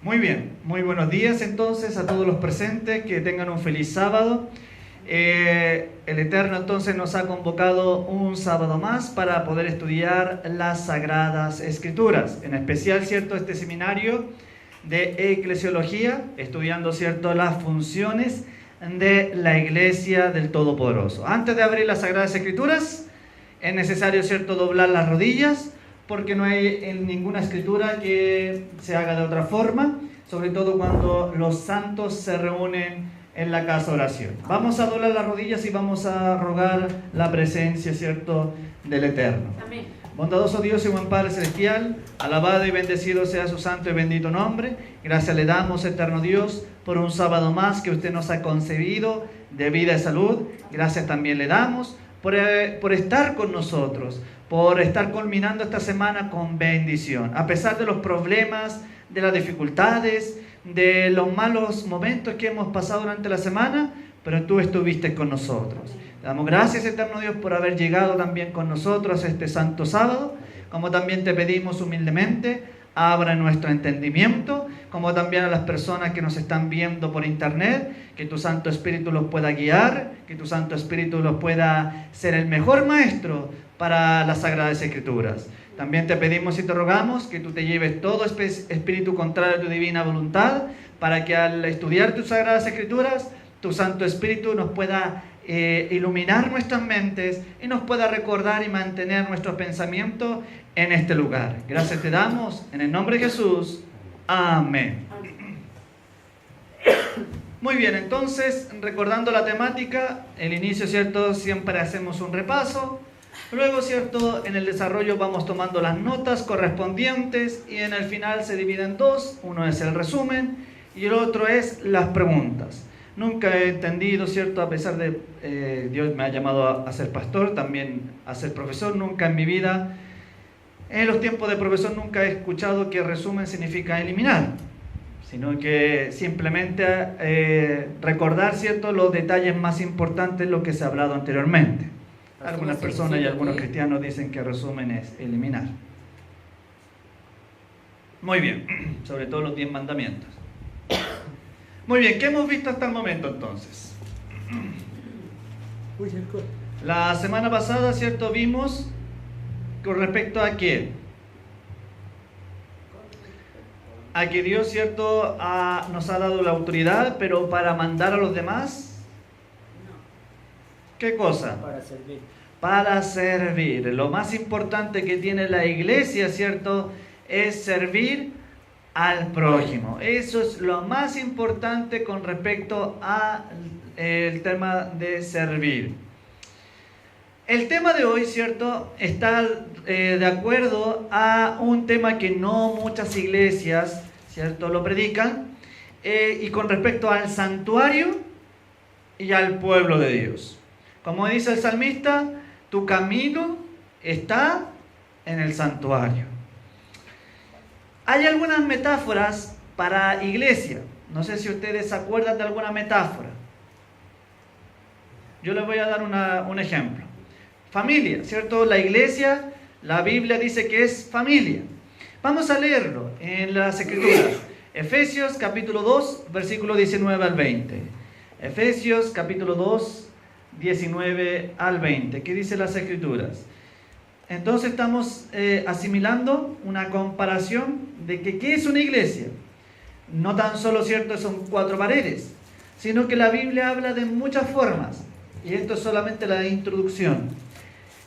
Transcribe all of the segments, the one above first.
Muy bien, muy buenos días entonces a todos los presentes, que tengan un feliz sábado. El Eterno entonces nos ha convocado un sábado más para poder estudiar las Sagradas Escrituras, en especial, ¿cierto?, este seminario de eclesiología, estudiando, ¿cierto?, las funciones de la Iglesia del Todopoderoso. Antes de abrir las Sagradas Escrituras, es necesario, ¿cierto?, doblar las rodillas, porque no hay en ninguna escritura que se haga de otra forma, sobre todo cuando los santos se reúnen en la casa de oración. Vamos a doblar las rodillas y vamos a rogar la presencia, ¿cierto?, del Eterno. Amén. Bondadoso Dios y buen Padre Celestial, alabado y bendecido sea su santo y bendito nombre. Gracias le damos, eterno Dios, por un sábado más que usted nos ha concebido de vida y salud. Gracias también le damos por estar con nosotros, por estar culminando esta semana con bendición. A pesar de los problemas, de las dificultades, de los malos momentos que hemos pasado durante la semana, pero tú estuviste con nosotros. Te damos gracias, eterno Dios, por haber llegado también con nosotros este santo sábado, como también te pedimos humildemente, abra nuestro entendimiento, como también a las personas que nos están viendo por internet, que tu Santo Espíritu los pueda guiar, que tu Santo Espíritu los pueda ser el mejor maestro para las Sagradas Escrituras. También te pedimos y te rogamos que tú te lleves todo espíritu contrario a tu divina voluntad, para que al estudiar tus Sagradas Escrituras, tu Santo Espíritu nos pueda iluminar nuestras mentes y nos pueda recordar y mantener nuestros pensamientos en este lugar. Gracias te damos, en el nombre de Jesús. Amén. Muy bien, entonces, recordando la temática, el inicio, ¿cierto?, siempre hacemos un repaso. Luego, ¿cierto?, en el desarrollo vamos tomando las notas correspondientes y en el final se divide en dos. Uno es el resumen y el otro es las preguntas. Nunca he entendido, ¿cierto?, a pesar de Dios me ha llamado a ser pastor, también a ser profesor, nunca en mi vida, en los tiempos de profesor, nunca he escuchado que resumen significa eliminar, sino que simplemente recordar, ¿cierto?, los detalles más importantes de lo que se ha hablado anteriormente. Algunas personas y algunos cristianos dicen que resumen es eliminar. Muy bien, sobre todo los 10 mandamientos. Muy bien, ¿qué hemos visto hasta el momento entonces? La semana pasada, ¿cierto?, vimos con respecto a qué. A que Dios, ¿cierto?, nos ha dado la autoridad, pero para mandar a los demás. ¿Qué cosa? Para servir. Para servir. Lo más importante que tiene la iglesia, ¿cierto?, es servir al prójimo. Eso es lo más importante con respecto al tema de servir. El tema de hoy, ¿cierto?, está de acuerdo a un tema que no muchas iglesias, ¿cierto?, lo predican, y con respecto al santuario y al pueblo de Dios. Como dice el salmista, tu camino está en el santuario. Hay algunas metáforas para iglesia. No sé si ustedes se acuerdan de alguna metáfora. Yo les voy a dar un ejemplo. Familia, ¿cierto? La iglesia, la Biblia dice que es familia. Vamos a leerlo en las Escrituras. Efesios capítulo 2, versículo 19 al 20. Efesios capítulo 2, 19 al 20. ¿Qué dice las Escrituras? Entonces estamos asimilando una comparación de que ¿qué es una iglesia? No tan solo, ¿cierto?, son 4 paredes, sino que la Biblia habla de muchas formas. Y esto es solamente la introducción.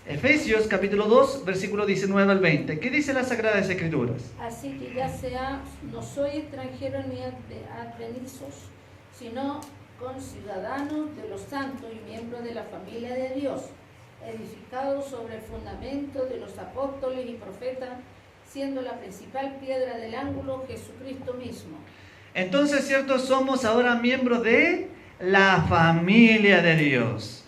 Efesios capítulo 2, versículo 19 al 20. ¿Qué dice las Sagradas Escrituras? Así que ya sea, no soy extranjero ni advenizos, sino conciudadanos de los santos y miembros de la familia de Dios, edificados sobre el fundamento de los apóstoles y profetas, siendo la principal piedra del ángulo Jesucristo mismo. Entonces, ¿cierto?, somos ahora miembros de la familia de Dios.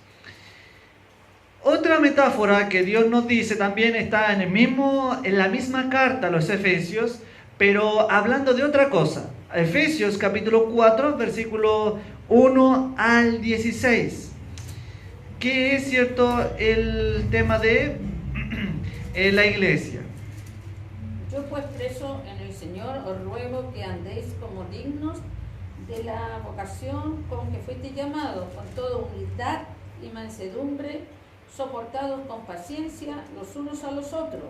Otra metáfora que Dios nos dice también está en la misma carta a los Efesios, pero hablando de otra cosa. Efesios capítulo 4, versículo 1 al 16. ¿Qué es, cierto, el tema de la iglesia? Yo pues preso en el Señor Señor, os ruego que andéis como dignos de la vocación con que fuiste llamados, con toda humildad y mansedumbre, soportados con paciencia los unos a los otros,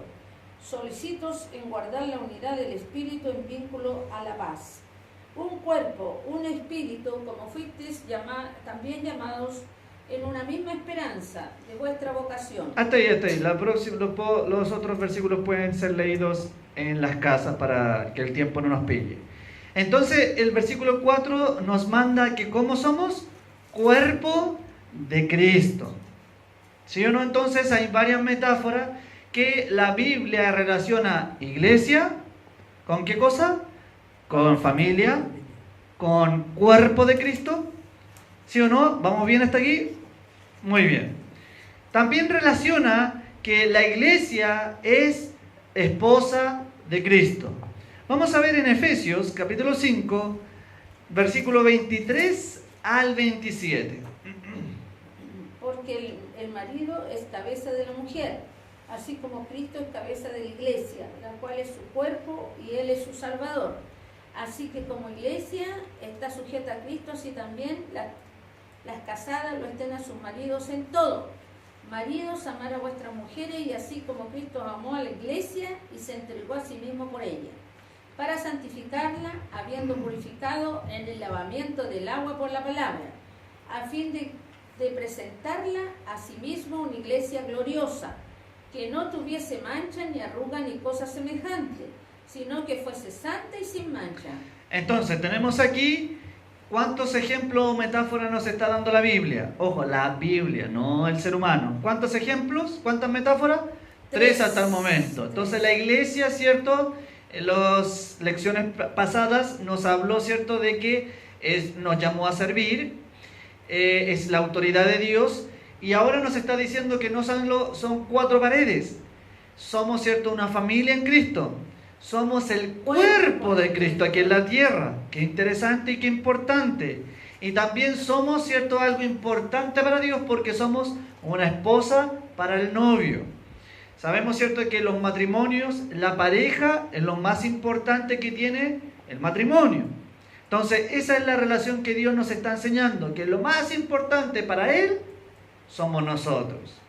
solicitos en guardar la unidad del Espíritu en vínculo a la paz. Un cuerpo, un espíritu, como fuisteis también llamados en una misma esperanza de vuestra vocación. Hasta ahí, hasta ahí. Los otros versículos pueden ser leídos en las casas para que el tiempo no nos pille. Entonces, el versículo 4 nos manda que ¿cómo somos? Cuerpo de Cristo. ¿Sí o no? Entonces, hay varias metáforas que la Biblia relaciona iglesia, ¿con qué cosa? Con familia, con cuerpo de Cristo. ¿Sí o no? ¿Vamos bien hasta aquí? Muy bien. También relaciona que la iglesia es esposa de Cristo. Vamos a ver en Efesios capítulo 5, versículo 23 al 27. Porque el marido es cabeza de la mujer, así como Cristo es cabeza de la iglesia, la cual es su cuerpo y Él es su Salvador. Así que como iglesia está sujeta a Cristo, así también las casadas lo estén a sus maridos en todo. Maridos, amar a vuestras mujeres, y así como Cristo amó a la iglesia y se entregó a sí mismo por ella, para santificarla, habiendo purificado en el lavamiento del agua por la palabra, a fin de presentarla a sí mismo una iglesia gloriosa, que no tuviese mancha, ni arruga, ni cosa semejante, sino que fuese santa y sin mancha. Entonces, tenemos aquí ¿cuántos ejemplos o metáforas nos está dando la Biblia? Ojo, la Biblia, no el ser humano. ¿Cuántos ejemplos? ¿Cuántas metáforas? Tres hasta el momento. Entonces, la iglesia, ¿cierto? En las lecciones pasadas nos habló, ¿cierto?, de que nos llamó a servir, es la autoridad de Dios, y ahora nos está diciendo que no son cuatro paredes. Somos, ¿cierto?, una familia en Cristo. Somos el cuerpo de Cristo aquí en la tierra. Qué interesante y qué importante. Y también somos, ¿cierto?, algo importante para Dios porque somos una esposa para el novio. Sabemos, ¿cierto?, que los matrimonios, la pareja es lo más importante que tiene el matrimonio. Entonces, esa es la relación que Dios nos está enseñando, que lo más importante para Él somos nosotros.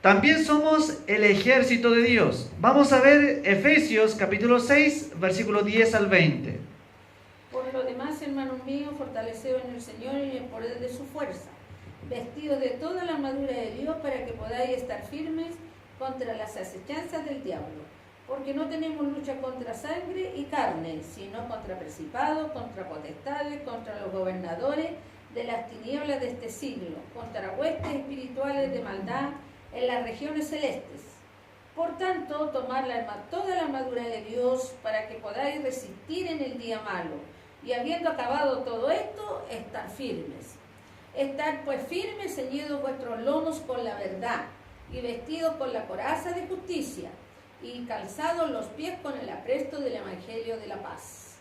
También somos el ejército de Dios. Vamos a ver Efesios capítulo 6, versículo 10 al 20. Por lo demás, hermanos míos, fortaleceos en el Señor y en el poder de su fuerza, vestidos de toda la armadura de Dios para que podáis estar firmes contra las acechanzas del diablo. Porque no tenemos lucha contra sangre y carne, sino contra principados, contra potestades, contra los gobernadores de las tinieblas de este siglo, contra huestes espirituales de maldad en las regiones celestes. Por tanto, tomad toda la armadura de Dios para que podáis resistir en el día malo, y habiendo acabado todo esto, estar firmes. Estad pues firmes, ceñidos vuestros lomos con la verdad, y vestidos con la coraza de justicia, y calzados los pies con el apresto del Evangelio de la paz.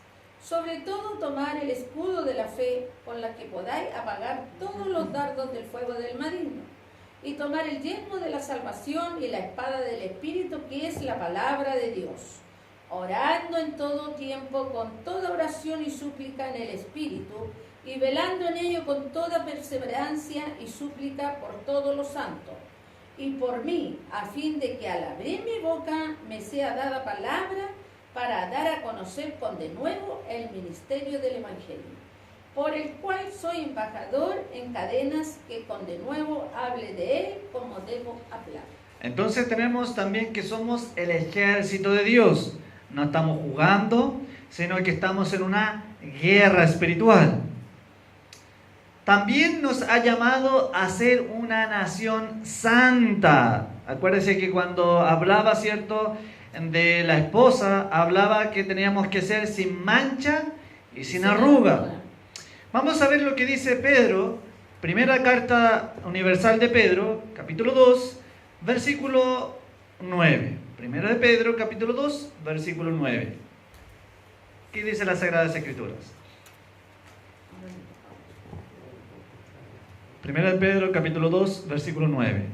Sobre todo, tomar el escudo de la fe, con la que podáis apagar todos los dardos del fuego del maligno, y tomar el yelmo de la salvación y la espada del Espíritu, que es la palabra de Dios, orando en todo tiempo con toda oración y súplica en el Espíritu, y velando en ello con toda perseverancia y súplica por todos los santos, y por mí, a fin de que al abrir mi boca me sea dada palabra para dar a conocer con de nuevo el ministerio del Evangelio, por el cual soy embajador en cadenas, que con de nuevo hable de él como debo hablar. Entonces tenemos también que somos el ejército de Dios. No estamos jugando, sino que estamos en una guerra espiritual. También nos ha llamado a ser una nación santa. Acuérdense que cuando hablaba, ¿cierto?, de la esposa, hablaba que teníamos que ser sin mancha y sin arruga. Vamos a ver lo que dice Pedro, primera carta universal de Pedro, capítulo 2, versículo 9. Primera de Pedro, capítulo 2, versículo 9. ¿Qué dice las Sagradas Escrituras? Primera de Pedro, capítulo 2, versículo 9.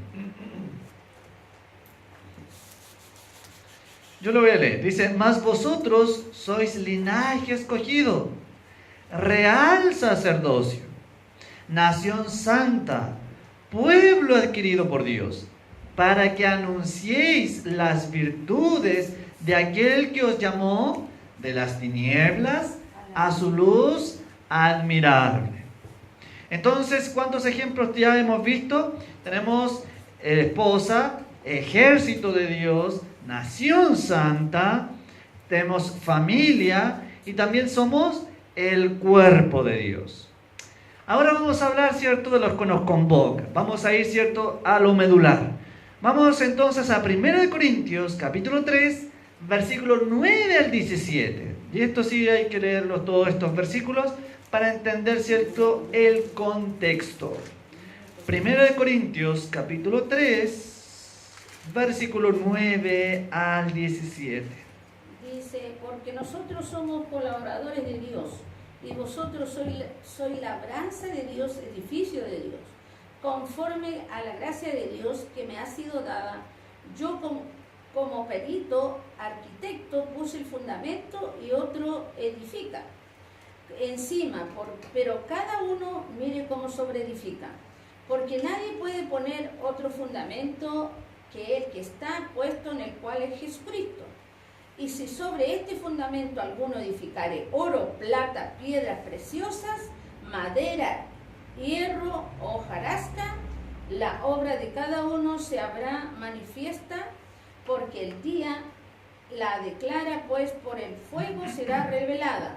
Yo lo voy a leer. Dice, mas vosotros sois linaje escogido, real sacerdocio, nación santa, pueblo adquirido por Dios, para que anunciéis las virtudes de aquel que os llamó de las tinieblas a su luz admirable. Entonces, ¿cuántos ejemplos ya hemos visto? Tenemos esposa, ejército de Dios, nación santa, tenemos familia y también somos el cuerpo de Dios. Ahora vamos a hablar, ¿cierto?, de los que nos convocan. Vamos a ir, ¿cierto?, a lo medular. Vamos entonces a 1 Corintios, capítulo 3, versículos 9 al 17. Y esto sí hay que leerlo, todos estos versículos, para entender, ¿cierto?, el contexto. 1 Corintios, capítulo 3, versículo 9 al 17. Dice, porque nosotros somos colaboradores de Dios, y vosotros sois labranza de Dios, edificio de Dios. Conforme a la gracia de Dios que me ha sido dada, yo como perito, arquitecto, puse el fundamento y otro edifica encima, pero cada uno mire cómo sobreedifica. Porque nadie puede poner otro fundamento que el que está puesto, en el cual es Jesucristo. Y si sobre este fundamento alguno edificare oro, plata, piedras preciosas, madera, hierro o hojarasca, la obra de cada uno se habrá manifiesta, porque el día la declara, pues por el fuego será revelada,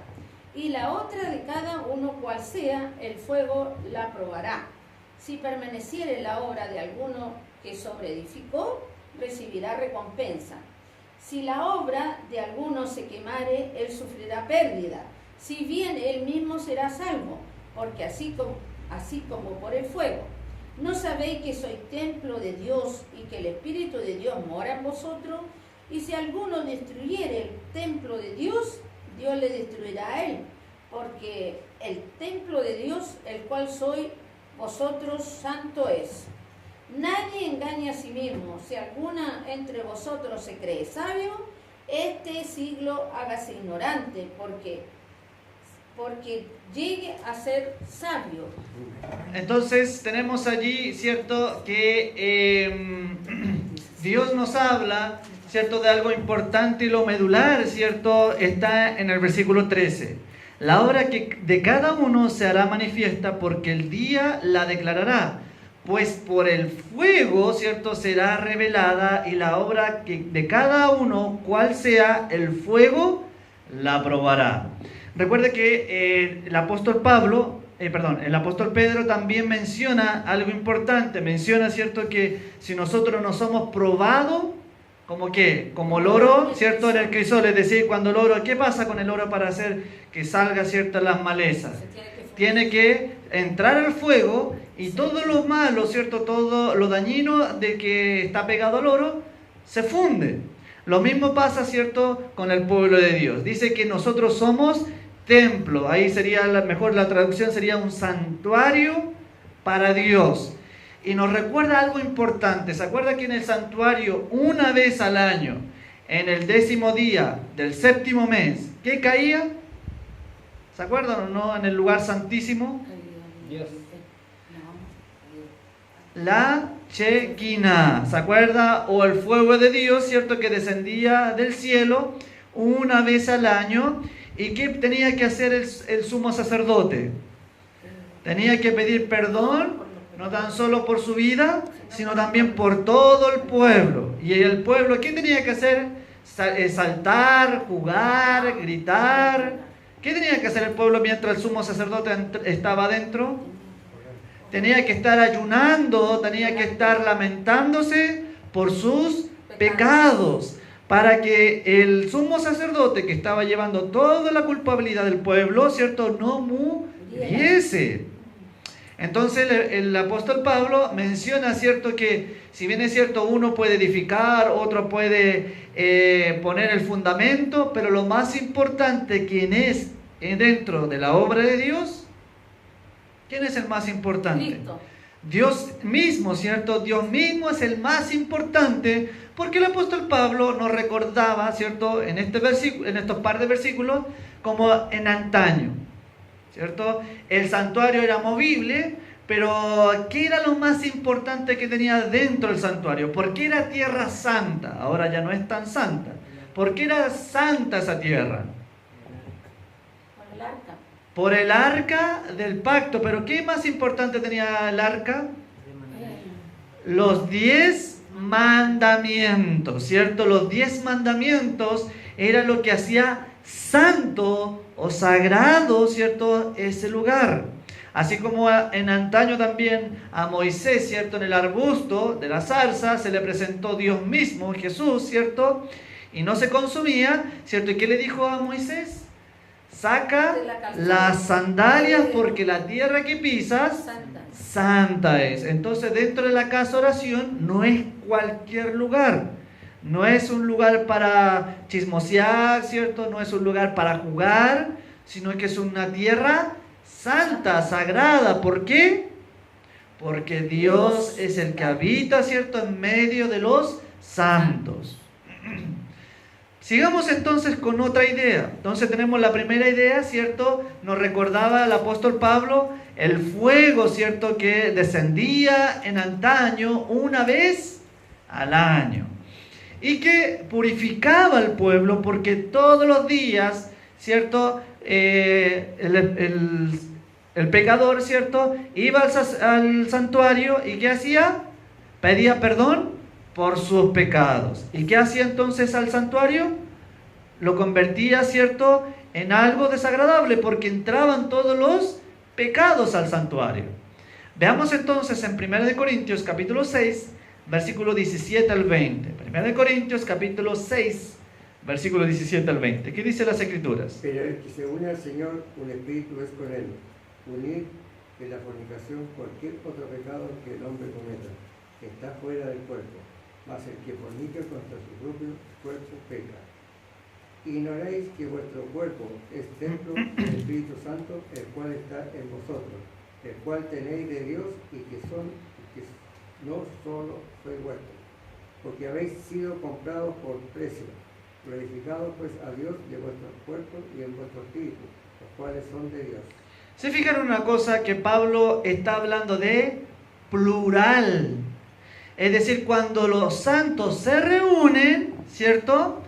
y la otra de cada uno cual sea, el fuego la probará. Si permaneciere la obra de alguno que sobreedificó, recibirá recompensa. Si la obra de alguno se quemare, él sufrirá pérdida, si bien él mismo será salvo, porque así como por el fuego. ¿No sabéis que sois templo de Dios y que el Espíritu de Dios mora en vosotros? Y si alguno destruyere el templo de Dios, Dios le destruirá a él, porque el templo de Dios, el cual sois vosotros, santo es. Nadie engaña a sí mismo. Si alguna entre vosotros se cree sabio, este siglo hágase ignorante, porque llegue a ser sabio. Entonces tenemos allí, ¿cierto?, que Dios nos habla, ¿cierto?, de algo importante, y lo medular, ¿cierto?, está en el versículo 13. La obra que de cada uno se hará manifiesta, porque el día la declarará, pues por el fuego, ¿cierto?, será revelada, y la obra que de cada uno, cual sea el fuego, la probará. Recuerde que el apóstol Pedro también menciona algo importante. Menciona, ¿cierto?, que si nosotros no somos probados, ¿como qué? Como el oro, ¿cierto?, en el crisol. Es decir, cuando el oro, ¿qué pasa con el oro para hacer que salga, ¿cierto?, las malezas? Tiene que entrar al fuego, y todo lo malo, ¿cierto?, todo lo dañino de que está pegado al oro, se funde. Lo mismo pasa, ¿cierto?, con el pueblo de Dios. Dice que nosotros somos templo. Ahí sería mejor la traducción, sería un santuario para Dios. Y nos recuerda algo importante. ¿Se acuerda que en el santuario, una vez al año, en el 10º día del 7º mes, ¿qué caía? ¿Se acuerdan o no? En el lugar santísimo, Dios. la Shekinah, ¿se acuerda? O el fuego de Dios, ¿cierto?, que descendía del cielo una vez al año. ¿Y qué tenía que hacer el sumo sacerdote? Tenía que pedir perdón, no tan solo por su vida, sino también por todo el pueblo. Y el pueblo, ¿qué tenía que hacer? Saltar, jugar, gritar. ¿Qué tenía que hacer el pueblo mientras el sumo sacerdote estaba dentro? Tenía que estar ayunando, tenía que estar lamentándose por sus pecados, para que el sumo sacerdote, que estaba llevando toda la culpabilidad del pueblo, ¿cierto?, no muriese. Entonces el apóstol Pablo menciona, ¿cierto?, que si bien es cierto, uno puede edificar, otro puede poner el fundamento, pero lo más importante, ¿quién es dentro de la obra de Dios? ¿Quién es el más importante? Cristo. Dios mismo, ¿cierto? Dios mismo es el más importante, porque el apóstol Pablo nos recordaba, ¿cierto? En estos par de versículos, como en antaño, ¿cierto? El santuario era movible, pero ¿qué era lo más importante que tenía dentro del santuario? ¿Por qué era tierra santa? Ahora ya no es tan santa. ¿Por qué era santa esa tierra? Por el arca. Por el arca del pacto. ¿Pero qué más importante tenía el arca? Los 10 mandamientos, ¿cierto? Los 10 mandamientos era lo que hacía santo o sagrado, ¿cierto? Ese lugar. Así como en antaño también a Moisés, ¿cierto? En el arbusto de la zarza se le presentó Dios mismo, Jesús, ¿cierto? Y no se consumía, ¿cierto? ¿Y qué le dijo a Moisés? Saca las sandalias porque la tierra que pisas santa es. Entonces dentro de la casa oración no es cualquier lugar. No es un lugar para chismosear, ¿cierto? No es un lugar para jugar, sino que es una tierra santa, sagrada. ¿Por qué? Porque Dios es el que habita, ¿cierto? En medio de los santos. Sigamos entonces con otra idea. Entonces tenemos la primera idea, ¿cierto? Nos recordaba el apóstol Pablo el fuego, ¿cierto? Que descendía en antaño una vez al año. Y que purificaba al pueblo porque todos los días, ¿cierto? El pecador, ¿cierto? Iba al santuario y ¿qué hacía? Pedía perdón por sus pecados. ¿Y qué hacía entonces al santuario? Lo convertía, ¿cierto?, en algo desagradable porque entraban todos los pecados al santuario. Veamos entonces en 1 Corintios capítulo 6, versículo 17 al 20. 1 Corintios capítulo 6, versículo 17 al 20. ¿Qué dice las Escrituras? Pero el que se une al Señor, un espíritu es con él. Unir en la fornicación cualquier otro pecado que el hombre cometa, que está fuera del cuerpo. Mas el que fornica contra su propio cuerpo peca. Ignoréis que vuestro cuerpo es templo del Espíritu Santo, el cual está en vosotros, el cual tenéis de Dios y que no solo sois vuestros, porque habéis sido comprados por precio. Glorificados pues a Dios de vuestros cuerpos y en vuestro espíritu, los cuales son de Dios. Se fijan en una cosa que Pablo está hablando de plural. Es decir, cuando los santos se reúnen, ¿cierto?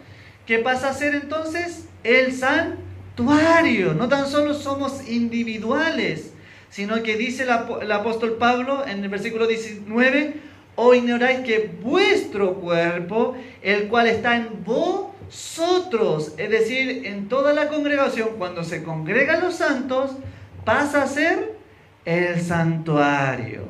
¿Qué pasa a ser entonces? El santuario. No tan solo somos individuales, sino que dice el apóstol Pablo en el versículo 19, ¿o ignoráis que vuestro cuerpo, el cual está en vosotros? Es decir, en toda la congregación, cuando se congregan los santos, pasa a ser el santuario.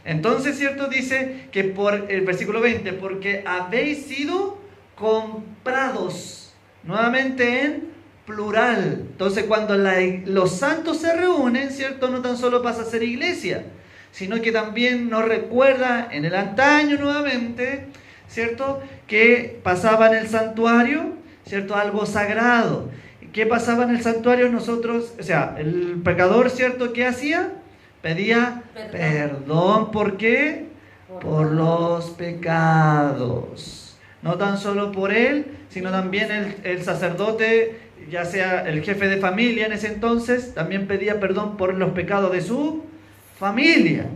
Entonces, ¿cierto? Dice que por el versículo 20, porque habéis sido comprados, nuevamente en plural. Entonces, cuando los santos se reúnen, ¿cierto? No tan solo pasa a ser iglesia, sino que también nos recuerda en el antaño nuevamente, ¿cierto? Que pasaba en el santuario, ¿cierto? Algo sagrado. ¿Qué pasaba en el santuario? Nosotros, o sea, el pecador, ¿cierto? ¿Qué hacía? Pedía perdón. ¿Por qué? Por los pecados. No tan solo por él, sino también el sacerdote, ya sea el jefe de familia en ese entonces, también pedía perdón por los pecados de su familia.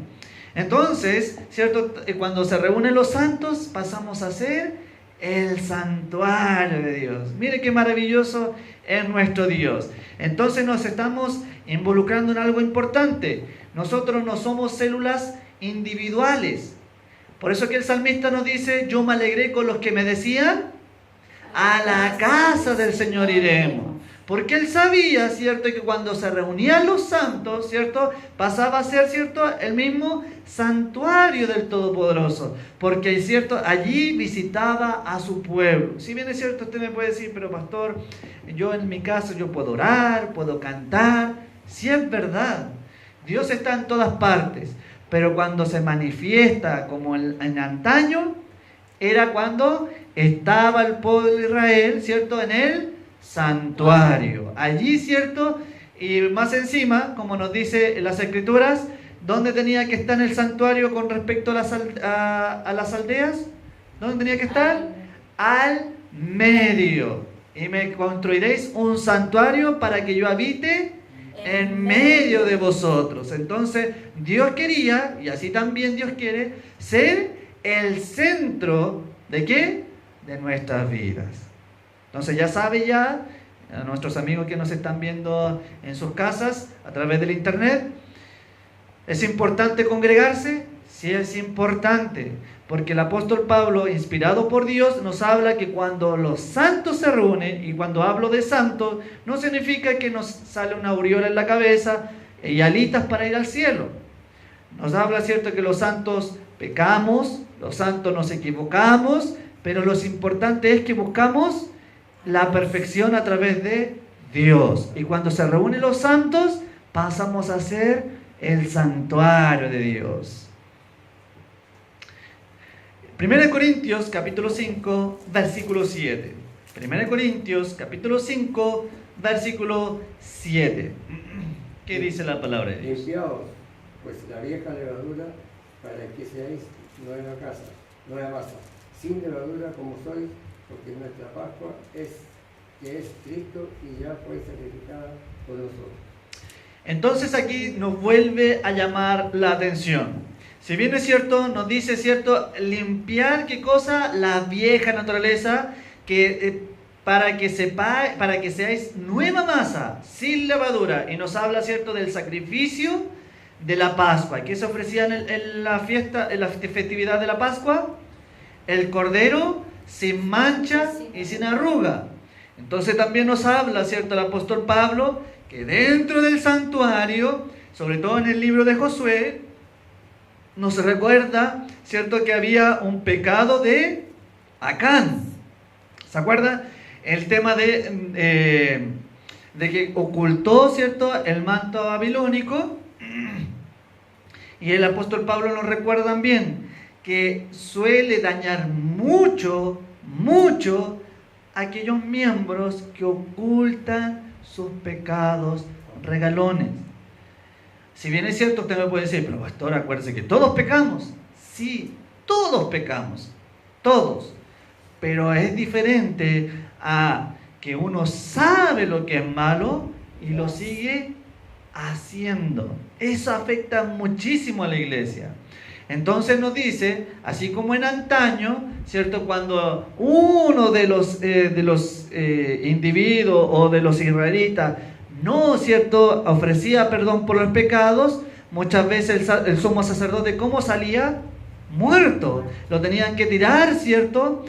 Entonces, ¿cierto? Cuando se reúnen los santos, pasamos a ser el santuario de Dios. Mire qué maravilloso es nuestro Dios. Entonces nos estamos involucrando en algo importante. Nosotros no somos células individuales. Por eso que el salmista nos dice, yo me alegré con los que me decían, a la casa del Señor iremos. Porque él sabía, ¿cierto?, que cuando se reunían los santos, ¿cierto?, pasaba a ser, ¿cierto?, el mismo santuario del Todopoderoso. Porque, ¿cierto?, allí visitaba a su pueblo. Si bien es cierto, usted me puede decir, pero pastor, yo en mi caso yo puedo orar, puedo cantar. Sí, es verdad. Dios está en todas partes. Pero cuando se manifiesta como en antaño, era cuando estaba el pueblo de Israel, ¿cierto?, en el santuario. Allí, ¿cierto? Y más encima, como nos dice en las Escrituras, ¿Dónde tenía que estar el santuario con respecto a las aldeas? ¿Dónde tenía que estar? Al medio. Y me construiréis un santuario para que yo habite en medio de vosotros. Entonces Dios quería, y así también Dios quiere, ser el centro ¿de qué? De nuestras vidas. Entonces ya sabe a nuestros amigos que nos están viendo en sus casas a través del internet, ¿es importante congregarse? Sí, es importante, porque el apóstol Pablo, inspirado por Dios, nos habla que cuando los santos se reúnen, y cuando hablo de santos, no significa que nos sale una aureola en la cabeza y alitas para ir al cielo. Nos habla, cierto, que los santos pecamos, los santos nos equivocamos, pero lo importante es que buscamos la perfección a través de Dios. Y cuando se reúnen los santos, pasamos a ser el santuario de Dios. 1 Corintios capítulo 5, versículo 7. 1 Corintios capítulo 5, versículo 7. ¿Qué dice la palabra de Dios? Limpiaos, pues la vieja levadura, para que seáis nueva masa, sin levadura como sois, porque nuestra Pascua es Cristo y ya fue sacrificada por nosotros. Entonces aquí nos vuelve a llamar la atención. Si bien es cierto, nos dice, cierto, limpiar, ¿qué cosa? La vieja naturaleza, para que seáis nueva masa, sin levadura. Y nos habla, cierto, del sacrificio de la Pascua. ¿Qué se ofrecía en la fiesta, en la festividad de la Pascua? El cordero sin mancha y sin arruga. Entonces también nos habla, cierto, el apóstol Pablo, que dentro del santuario, sobre todo en el libro de Josué, nos recuerda, cierto, que había un pecado de Acán. ¿Se acuerda? El tema de que ocultó, cierto, el manto babilónico. Y el apóstol Pablo nos recuerda también que suele dañar mucho aquellos miembros que ocultan sus pecados regalones. Si bien es cierto, usted me puede decir, pero pastor, acuérdese que todos pecamos. Sí, todos pecamos, todos. Pero es diferente a que uno sabe lo que es malo y lo sigue haciendo. Eso afecta muchísimo a la iglesia. Entonces nos dice, así como en antaño, ¿cierto? Cuando uno de los individuos o de los israelitas no, ¿cierto?, ofrecía perdón por los pecados, muchas veces el sumo sacerdote, ¿cómo salía? Muerto. Lo tenían que tirar, ¿cierto?,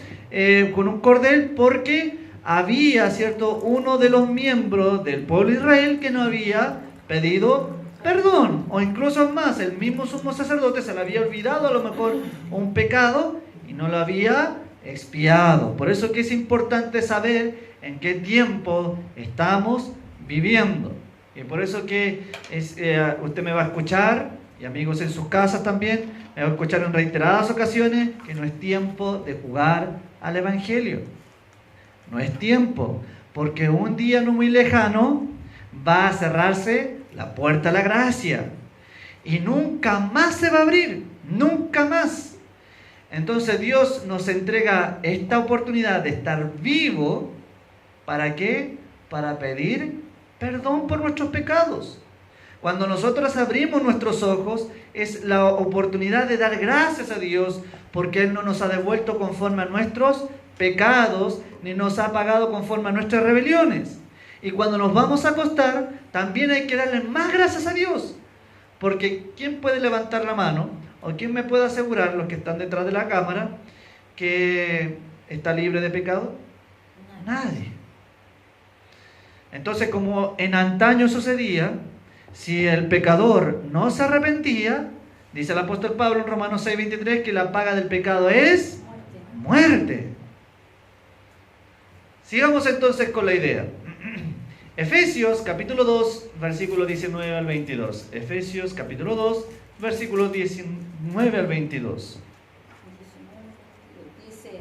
con un cordel, porque había, ¿cierto?, uno de los miembros del pueblo de Israel que no había pedido perdón, o incluso más, el mismo sumo sacerdote se le había olvidado a lo mejor un pecado y no lo había expiado. Por eso que es importante saber en qué tiempo estamos viviendo. Y por eso que usted me va a escuchar, y amigos en sus casas también, me va a escuchar en reiteradas ocasiones, que no es tiempo de jugar al Evangelio. No es tiempo, porque un día no muy lejano va a cerrarse la puerta a la gracia y nunca más se va a abrir, nunca más. Entonces Dios nos entrega esta oportunidad de estar vivo. ¿Para qué? Para pedir perdón por nuestros pecados. Cuando nosotros abrimos nuestros ojos, es la oportunidad de dar gracias a Dios, porque Él no nos ha devuelto conforme a nuestros pecados, ni nos ha pagado conforme a nuestras rebeliones. Y cuando nos vamos a acostar, también hay que darle más gracias a Dios, porque ¿quién puede levantar la mano? ¿O quién me puede asegurar, los que están detrás de la cámara, que está libre de pecado? Nadie. Entonces, como en antaño sucedía, si el pecador no se arrepentía, dice el apóstol Pablo en Romanos 6:23, que la paga del pecado es muerte. Sigamos entonces con la idea. Efesios capítulo 2, versículo 19 al 22. Efesios capítulo 2, versículo 19 al 22. Dice,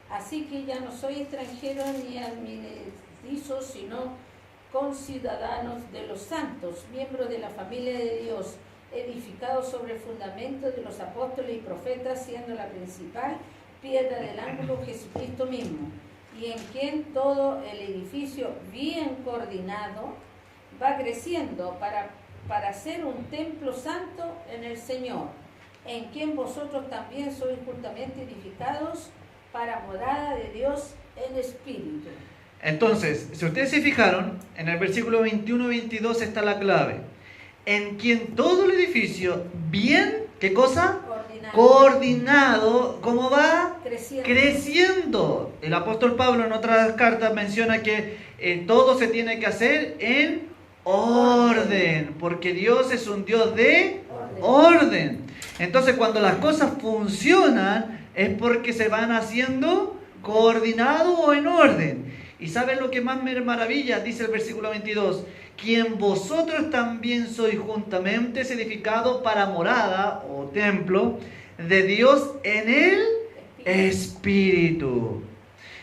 así que ya no soy extranjero ni advenedizo, sino conciudadanos de los santos, miembros de la familia de Dios, edificado sobre el fundamento de los apóstoles y profetas, siendo la principal piedra del ángulo Jesucristo mismo, y en quien todo el edificio bien coordinado va creciendo para ser un templo santo en el Señor, en quien vosotros también sois juntamente edificados para morada de Dios en espíritu. Entonces, si ustedes se fijaron, en el versículo 21 y 22 está la clave. En quien todo el edificio bien, ¿qué cosa? Coordinado, ¿cómo va? Creciendo. El apóstol Pablo en otras cartas menciona que todo se tiene que hacer en orden, porque Dios es un Dios de orden. Entonces, cuando las cosas funcionan, es porque se van haciendo coordinado o en orden. ¿Y saben lo que más me maravilla? Dice el versículo 22, quien vosotros también sois juntamente edificados para morada o templo de Dios en el Espíritu.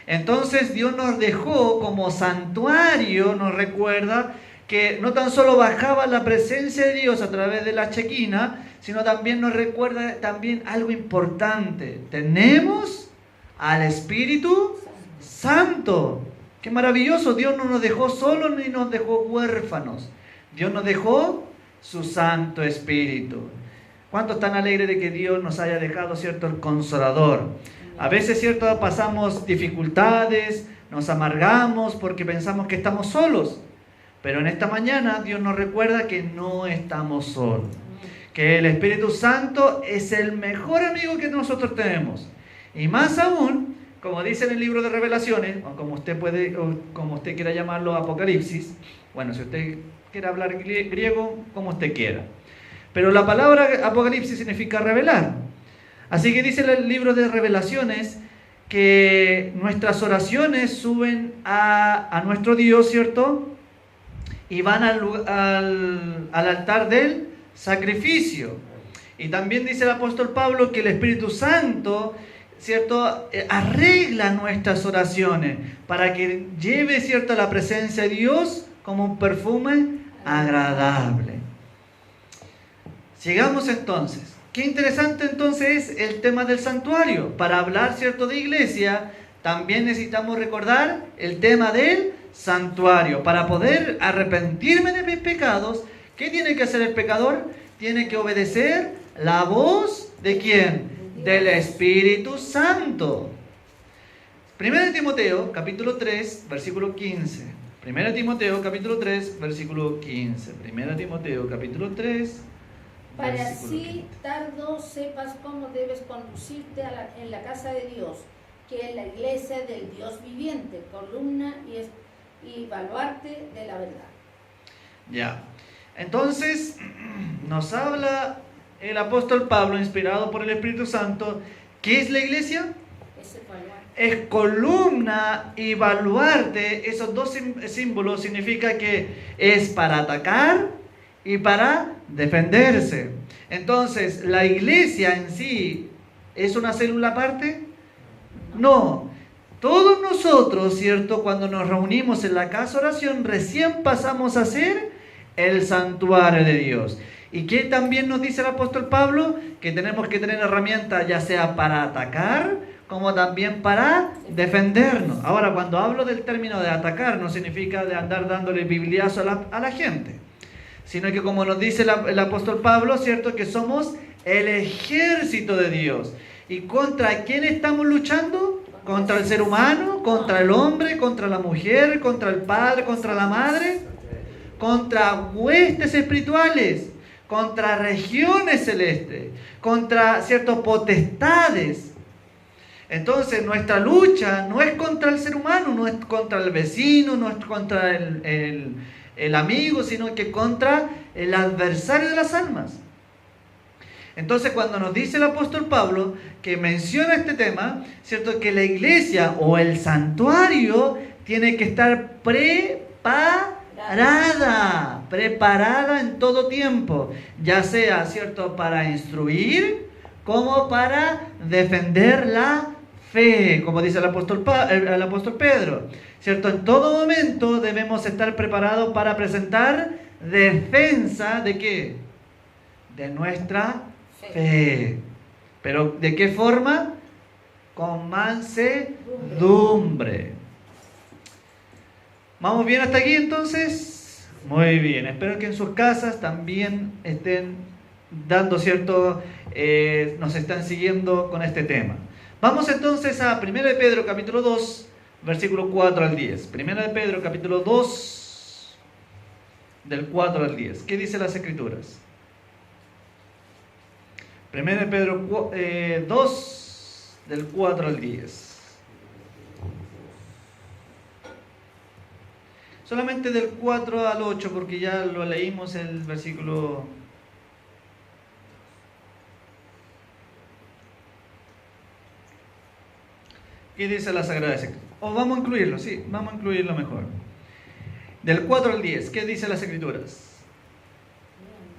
Entonces Dios nos dejó como santuario, nos recuerda que no tan solo bajaba la presencia de Dios a través de la chequina, sino también nos recuerda también algo importante. Tenemos al Espíritu Santo. ¡Qué maravilloso! Dios no nos dejó solos ni nos dejó huérfanos. Dios nos dejó su Santo Espíritu. ¿Cuántos están alegres de que Dios nos haya dejado, cierto, el Consolador? A veces, cierto, pasamos dificultades, nos amargamos porque pensamos que estamos solos. Pero en esta mañana Dios nos recuerda que no estamos solos. Que el Espíritu Santo es el mejor amigo que nosotros tenemos. Y más aún, como dice en el libro de Revelaciones, o como usted quiera llamarlo, Apocalipsis. Bueno, si usted quiere hablar griego, como usted quiera. Pero la palabra Apocalipsis significa revelar. Así que dice el libro de Revelaciones que nuestras oraciones suben a nuestro Dios, ¿cierto? Y van al altar del sacrificio. Y también dice el apóstol Pablo que el Espíritu Santo, ¿cierto?, arregla nuestras oraciones para que lleve, ¿cierto?, la presencia de Dios como un perfume agradable. Sigamos entonces. Qué interesante entonces es el tema del santuario. Para hablar, ¿cierto?, de iglesia, también necesitamos recordar el tema del santuario. Para poder arrepentirme de mis pecados, ¿qué tiene que hacer el pecador? Tiene que obedecer la voz ¿de quién? Del Espíritu Santo. 1 Timoteo, capítulo 3, versículo 15. 1 Timoteo, capítulo 3, versículo 15. 1 Timoteo, capítulo 3, para así tardo sepas cómo debes conducirte en la casa de Dios, que es la iglesia del Dios viviente, columna y baluarte de la verdad. Ya. Entonces, nos habla el apóstol Pablo, inspirado por el Espíritu Santo. ¿Qué es la iglesia? Es columna y baluarte. Esos dos símbolos significa que es para atacar y para defenderse. Entonces, ¿la iglesia en sí es una célula aparte? No. Todos nosotros, ¿cierto?, cuando nos reunimos en la casa de oración, recién pasamos a ser el santuario de Dios. ¿Y qué también nos dice el apóstol Pablo? Que tenemos que tener herramientas ya sea para atacar, como también para defendernos. Ahora, cuando hablo del término de atacar, no significa de andar dándole bibliazo a la gente, sino que, como nos dice el apóstol Pablo, ¿cierto?, que somos el ejército de Dios. ¿Y contra quién estamos luchando? Contra el ser humano, contra el hombre, contra la mujer, contra el padre, contra la madre, contra huestes espirituales, contra regiones celestes, contra ciertas potestades. Entonces, nuestra lucha no es contra el ser humano, no es contra el vecino, no es contra el amigo, sino que contra el adversario de las almas. Entonces, cuando nos dice el apóstol Pablo que menciona este tema, ¿cierto?, que la iglesia o el santuario tiene que estar preparada en todo tiempo, ya sea, ¿cierto?, para instruir como para defender la fe, como dice el apóstol Pedro, ¿cierto? En todo momento debemos estar preparados para presentar defensa ¿de qué? de nuestra fe. ¿Pero de qué forma? Con mansedumbre. ¿Vamos bien hasta aquí entonces? Muy bien. Espero que en sus casas también estén dando cierto, nos están siguiendo con este tema. Vamos entonces a 1 de Pedro capítulo 2, versículo 4 al 10. 1 de Pedro capítulo 2, del 4 al 10. ¿Qué dice las Escrituras? 1 de Pedro 2, del 4 al 10. Solamente del 4 al 8, porque ya lo leímos el versículo. ¿Qué dice la Sagrada Escritura? O vamos a incluirlo, sí, vamos a incluirlo mejor. Del 4 al 10, ¿qué dice las Escrituras?